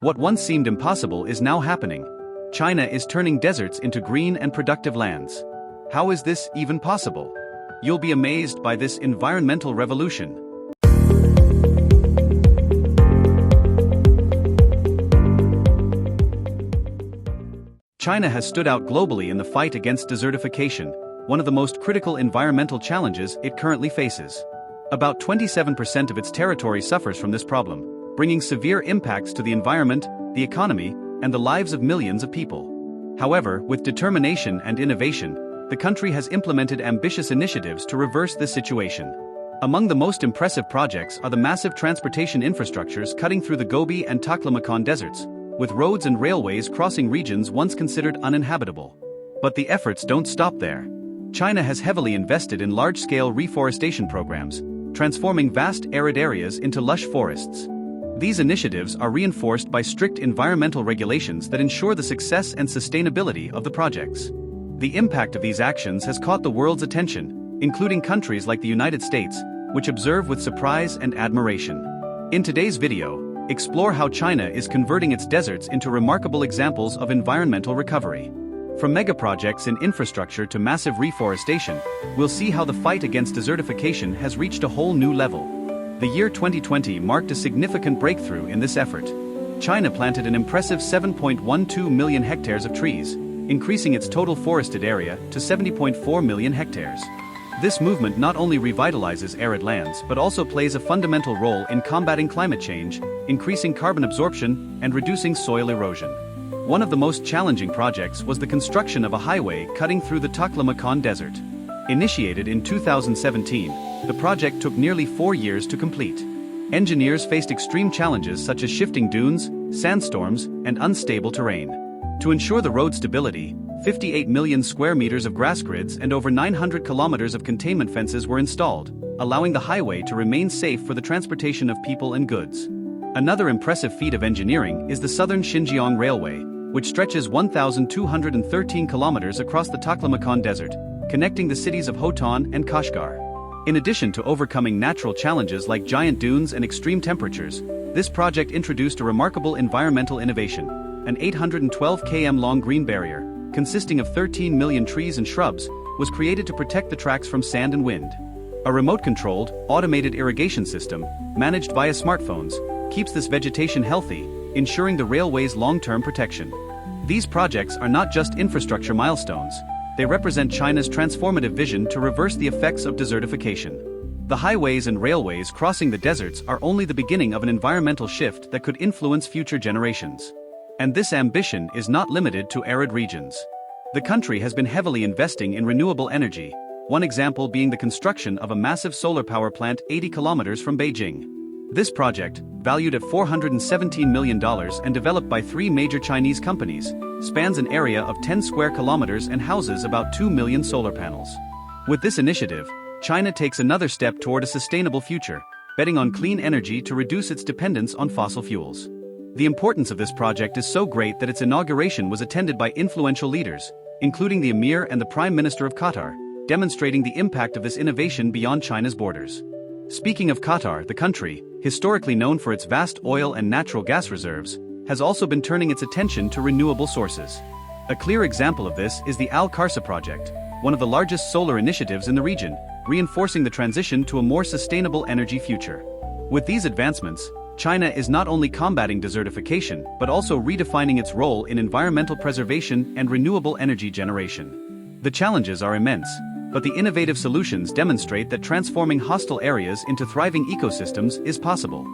What once seemed impossible is now happening. China is turning deserts into green and productive lands. How is this even possible? You'll be amazed by this environmental revolution. China has stood out globally in the fight against desertification, one of the most critical environmental challenges it currently faces. About 27% of its territory suffers from this problem, bringing severe impacts to the environment, the economy, and the lives of millions of people. However, with determination and innovation, the country has implemented ambitious initiatives to reverse this situation. Among the most impressive projects are the massive transportation infrastructures cutting through the Gobi and Taklamakan deserts, with roads and railways crossing regions once considered uninhabitable. But the efforts don't stop there. China has heavily invested in large-scale reforestation programs, transforming vast arid areas into lush forests. These initiatives are reinforced by strict environmental regulations that ensure the success and sustainability of the projects. The impact of these actions has caught the world's attention, including countries like the United States, which observe with surprise and admiration. In today's video, explore how China is converting its deserts into remarkable examples of environmental recovery. From megaprojects in infrastructure to massive reforestation, we'll see how the fight against desertification has reached a whole new level. The year 2020 marked a significant breakthrough in this effort. China planted an impressive 7.12 million hectares of trees, increasing its total forested area to 70.4 million hectares. This movement not only revitalizes arid lands but also plays a fundamental role in combating climate change, increasing carbon absorption, and reducing soil erosion. One of the most challenging projects was the construction of a highway cutting through the Taklamakan Desert. Initiated in 2017, the project took nearly 4 years to complete. Engineers faced extreme challenges such as shifting dunes, sandstorms, and unstable terrain. To ensure the road stability, 58 million square meters of grass grids and over 900 kilometers of containment fences were installed, allowing the highway to remain safe for the transportation of people and goods. Another impressive feat of engineering is the Southern Xinjiang Railway, which stretches 1,213 kilometers across the Taklamakan Desert, connecting the cities of Hotan and Kashgar. In addition to overcoming natural challenges like giant dunes and extreme temperatures, this project introduced a remarkable environmental innovation: an 812 km long green barrier, consisting of 13 million trees and shrubs, was created to protect the tracks from sand and wind. A remote-controlled, automated irrigation system, managed via smartphones, keeps this vegetation healthy, ensuring the railway's long-term protection. These projects are not just infrastructure milestones, they represent China's transformative vision to reverse the effects of desertification. The highways and railways crossing the deserts are only the beginning of an environmental shift that could influence future generations. And this ambition is not limited to arid regions. The country has been heavily investing in renewable energy, one example being the construction of a massive solar power plant 80 kilometers from Beijing. This project, valued at $417 million and developed by 3 major Chinese companies, spans an area of 10 square kilometers and houses about 2 million solar panels. With this initiative, China takes another step toward a sustainable future, betting on clean energy to reduce its dependence on fossil fuels. The importance of this project is so great that its inauguration was attended by influential leaders, including the Emir and the Prime Minister of Qatar, demonstrating the impact of this innovation beyond China's borders. Speaking of Qatar, the country, historically known for its vast oil and natural gas reserves, has also been turning its attention to renewable sources. A clear example of this is the Al Kharsa project, one of the largest solar initiatives in the region, reinforcing the transition to a more sustainable energy future. With these advancements, China is not only combating desertification but also redefining its role in environmental preservation and renewable energy generation. The challenges are immense, but the innovative solutions demonstrate that transforming hostile areas into thriving ecosystems is possible.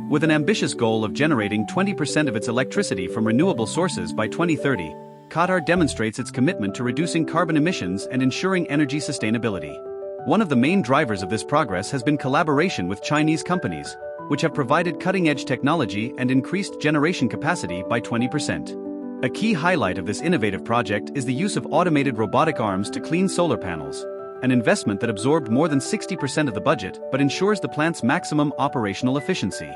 With an ambitious goal of generating 20% of its electricity from renewable sources by 2030, Qatar demonstrates its commitment to reducing carbon emissions and ensuring energy sustainability. One of the main drivers of this progress has been collaboration with Chinese companies, which have provided cutting-edge technology and increased generation capacity by 20%. A key highlight of this innovative project is the use of automated robotic arms to clean solar panels, an investment that absorbed more than 60% of the budget but ensures the plant's maximum operational efficiency.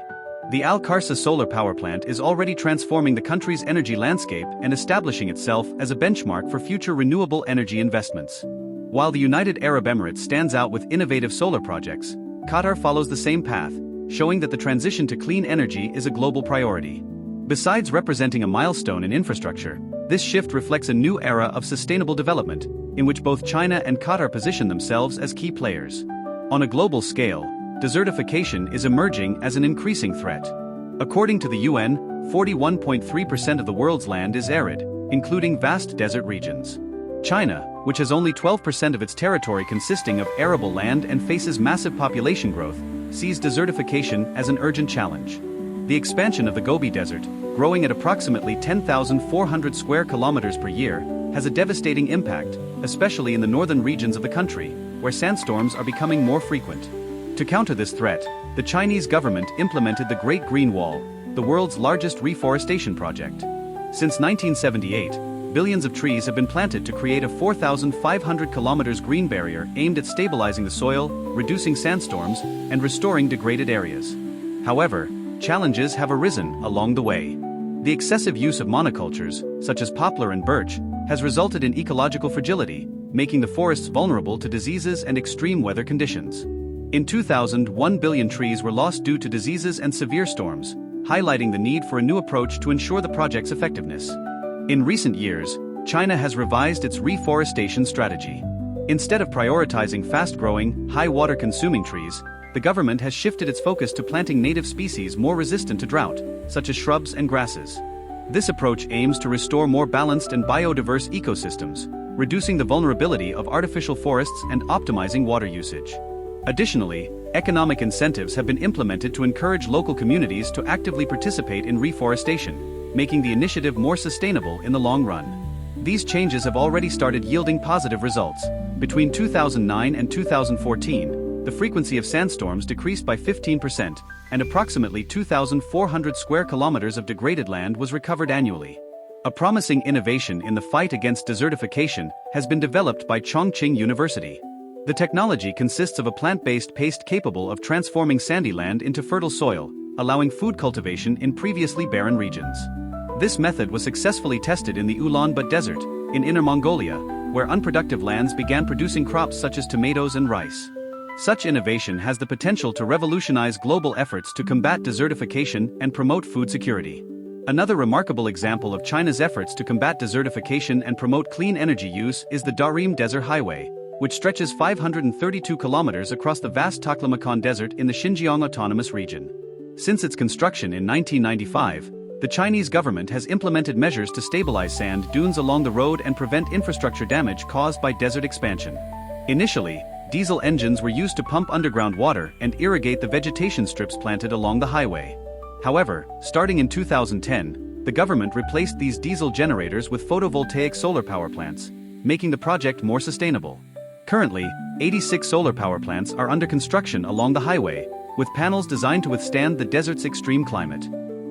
The Al Kharsa solar power plant is already transforming the country's energy landscape and establishing itself as a benchmark for future renewable energy investments. While the United Arab Emirates stands out with innovative solar projects, Qatar follows the same path, showing that the transition to clean energy is a global priority. Besides representing a milestone in infrastructure, this shift reflects a new era of sustainable development, in which both China and Qatar position themselves as key players. On a global scale, desertification is emerging as an increasing threat. According to the UN, 41.3% of the world's land is arid, including vast desert regions. China, which has only 12% of its territory consisting of arable land and faces massive population growth, sees desertification as an urgent challenge. The expansion of the Gobi Desert, growing at approximately 10,400 square kilometers per year, has a devastating impact, especially in the northern regions of the country, where sandstorms are becoming more frequent. To counter this threat, the Chinese government implemented the Great Green Wall, the world's largest reforestation project. Since 1978, billions of trees have been planted to create a 4,500 kilometers green barrier aimed at stabilizing the soil, reducing sandstorms, and restoring degraded areas. However, challenges have arisen along the way. The excessive use of monocultures, such as poplar and birch, has resulted in ecological fragility, making the forests vulnerable to diseases and extreme weather conditions. In 2000, 1 billion trees were lost due to diseases and severe storms, highlighting the need for a new approach to ensure the project's effectiveness. In recent years, China has revised its reforestation strategy. Instead of prioritizing fast-growing, high-water consuming trees, the government has shifted its focus to planting native species more resistant to drought, such as shrubs and grasses. This approach aims to restore more balanced and biodiverse ecosystems, reducing the vulnerability of artificial forests and optimizing water usage. Additionally, economic incentives have been implemented to encourage local communities to actively participate in reforestation, making the initiative more sustainable in the long run. These changes have already started yielding positive results. Between 2009 and 2014, the frequency of sandstorms decreased by 15%, and approximately 2,400 square kilometers of degraded land was recovered annually. A promising innovation in the fight against desertification has been developed by Chongqing University. The technology consists of a plant-based paste capable of transforming sandy land into fertile soil, allowing food cultivation in previously barren regions. This method was successfully tested in the Ulaanbaatar Desert, in Inner Mongolia, where unproductive lands began producing crops such as tomatoes and rice. Such innovation has the potential to revolutionize global efforts to combat desertification and promote food security. Another remarkable example of China's efforts to combat desertification and promote clean energy use is the Darim Desert Highway, which stretches 532 kilometers across the vast Taklamakan Desert in the Xinjiang Autonomous Region. Since its construction in 1995, the Chinese government has implemented measures to stabilize sand dunes along the road and prevent infrastructure damage caused by desert expansion. Initially, diesel engines were used to pump underground water and irrigate the vegetation strips planted along the highway. However, starting in 2010, the government replaced these diesel generators with photovoltaic solar power plants, making the project more sustainable. Currently, 86 solar power plants are under construction along the highway, with panels designed to withstand the desert's extreme climate.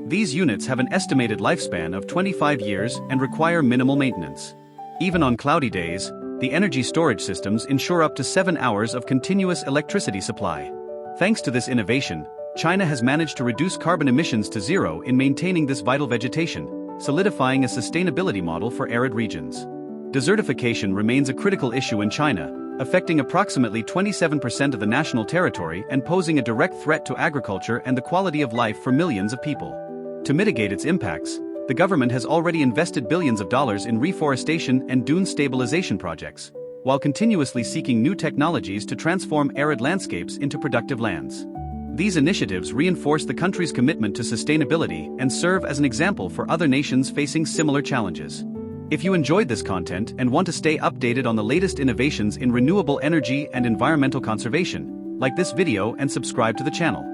These units have an estimated lifespan of 25 years and require minimal maintenance. Even on cloudy days, the energy storage systems ensure up to 7 hours of continuous electricity supply. Thanks to this innovation, China has managed to reduce carbon emissions to zero in maintaining this vital vegetation, solidifying a sustainability model for arid regions. Desertification remains a critical issue in China, affecting approximately 27% of the national territory and posing a direct threat to agriculture and the quality of life for millions of people. To mitigate its impacts, the government has already invested billions of dollars in reforestation and dune stabilization projects, while continuously seeking new technologies to transform arid landscapes into productive lands. These initiatives reinforce the country's commitment to sustainability and serve as an example for other nations facing similar challenges. If you enjoyed this content and want to stay updated on the latest innovations in renewable energy and environmental conservation, like this video and subscribe to the channel.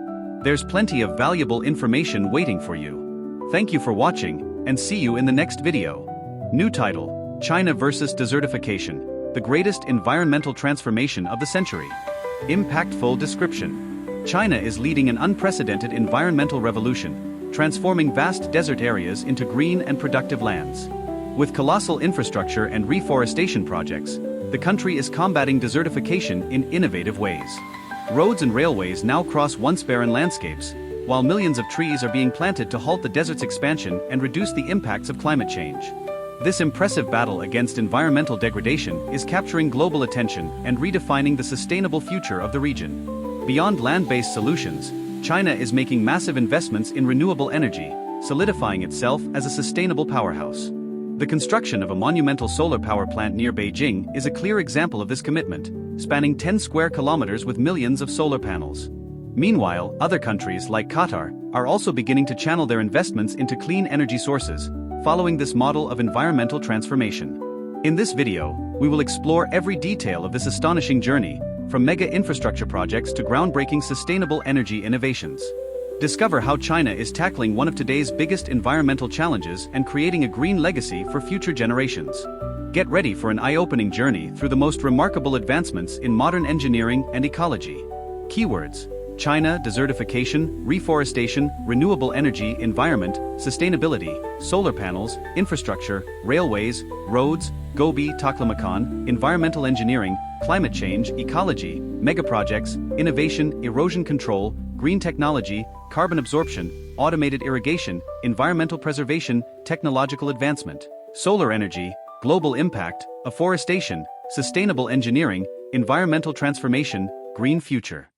There's plenty of valuable information waiting for you. Thank you for watching, and see you in the next video. New title: China versus Desertification, the greatest environmental transformation of the century. Impactful description: China is leading an unprecedented environmental revolution, transforming vast desert areas into green and productive lands. With colossal infrastructure and reforestation projects, the country is combating desertification in innovative ways. Roads and railways now cross once-barren landscapes, while millions of trees are being planted to halt the desert's expansion and reduce the impacts of climate change. This impressive battle against environmental degradation is capturing global attention and redefining the sustainable future of the region. Beyond land-based solutions, China is making massive investments in renewable energy, solidifying itself as a sustainable powerhouse. The construction of a monumental solar power plant near Beijing is a clear example of this commitment, spanning 10 square kilometers with millions of solar panels. Meanwhile, other countries like Qatar are also beginning to channel their investments into clean energy sources, following this model of environmental transformation. In this video, we will explore every detail of this astonishing journey, from mega infrastructure projects to groundbreaking sustainable energy innovations. Discover how China is tackling one of today's biggest environmental challenges and creating a green legacy for future generations. Get ready for an eye-opening journey through the most remarkable advancements in modern engineering and ecology. Keywords: China, desertification, reforestation, renewable energy, environment, sustainability, solar panels, infrastructure, railways, roads, Gobi, Taklamakan, environmental engineering, climate change, ecology, megaprojects, innovation, erosion control, green technology, carbon absorption, automated irrigation, environmental preservation, technological advancement, solar energy, global impact, afforestation, sustainable engineering, environmental transformation, green future.